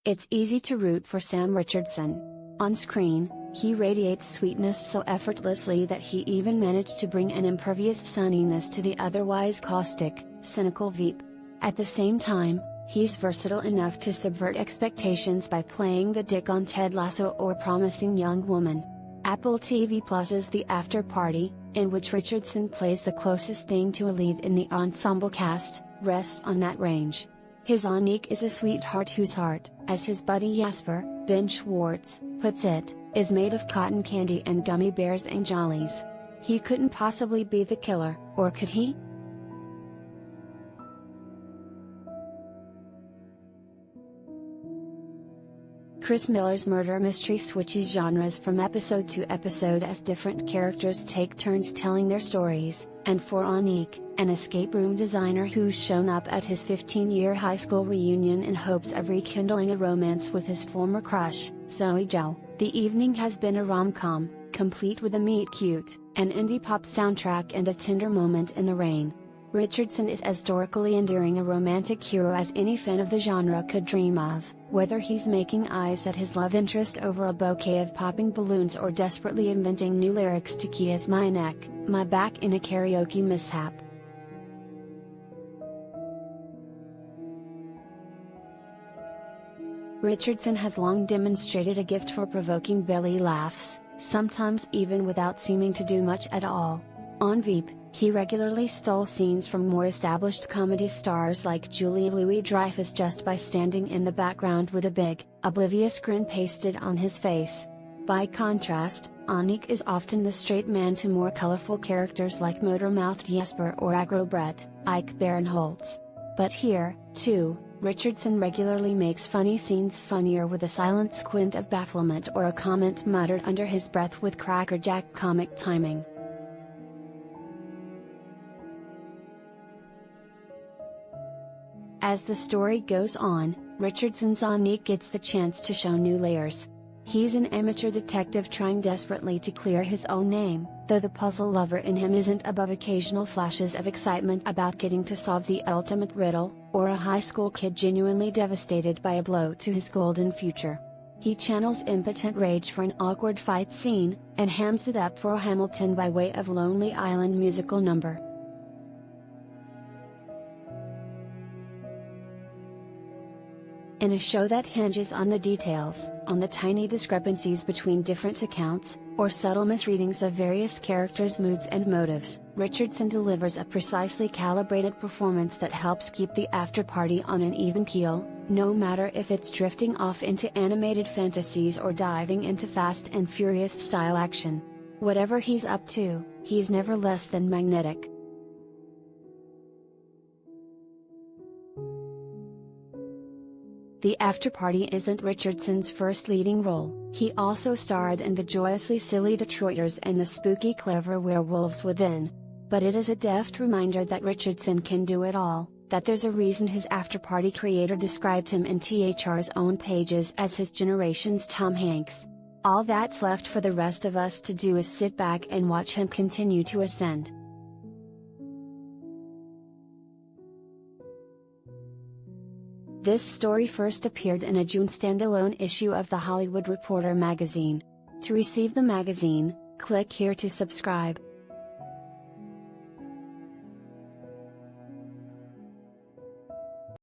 It's easy to root for Sam Richardson. On screen, he radiates sweetness so effortlessly that he even managed to bring an impervious sunniness to the otherwise caustic, cynical Veep. At the same time, he's versatile enough to subvert expectations by playing the dick on Ted Lasso or Promising Young Woman. Apple TV Plus's The Afterparty, in which Richardson plays the closest thing to a lead in the ensemble cast, rests on that range. His Anique is a sweetheart whose heart, as his buddy Jasper, Ben Schwartz, puts it, is made of cotton candy and gummy bears and jollies. He couldn't possibly be the killer, or could he? Chris Miller's murder mystery switches genres from episode to episode as different characters take turns telling their stories, and for Anique, an escape room designer who's shown up at his 15-year high school reunion in hopes of rekindling a romance with his former crush, Zoe Zhao, the evening has been a rom-com, complete with a meet-cute, an indie pop soundtrack and a tender moment in the rain. Richardson is as dorkily endearing a romantic hero as any fan of the genre could dream of, whether he's making eyes at his love interest over a bouquet of popping balloons or desperately inventing new lyrics to Kiss My Neck, My Back in a karaoke mishap. Richardson has long demonstrated a gift for provoking belly laughs, sometimes even without seeming to do much at all. On Veep, he regularly stole scenes from more established comedy stars like Julia Louis-Dreyfus just by standing in the background with a big, oblivious grin pasted on his face. By contrast, Anique is often the straight man to more colorful characters like motor-mouthed Jesper or aggro Brett, Ike Barinholtz. But here, too, Richardson regularly makes funny scenes funnier with a silent squint of bafflement or a comment muttered under his breath with crackerjack comic timing. As the story goes on, Richardson's Anique gets the chance to show new layers. He's an amateur detective trying desperately to clear his own name, though the puzzle lover in him isn't above occasional flashes of excitement about getting to solve the ultimate riddle, or a high school kid genuinely devastated by a blow to his golden future. He channels impotent rage for an awkward fight scene, and hams it up for a Hamilton by way of Lonely Island musical number. In a show that hinges on the details, on the tiny discrepancies between different accounts, or subtle misreadings of various characters' moods and motives, Richardson delivers a precisely calibrated performance that helps keep the Afterparty on an even keel, no matter if it's drifting off into animated fantasies or diving into Fast and Furious style action. Whatever he's up to, he's never less than magnetic. The Afterparty isn't Richardson's first leading role. He also starred in The Joyously Silly Detroiters and The Spooky Clever Werewolves Within. But it is a deft reminder that Richardson can do it all, that there's a reason his Afterparty creator described him in THR's own pages as his generation's Tom Hanks. All that's left for the rest of us to do is sit back and watch him continue to ascend. This story first appeared in a June standalone issue of The Hollywood Reporter magazine. To receive the magazine, click here to subscribe.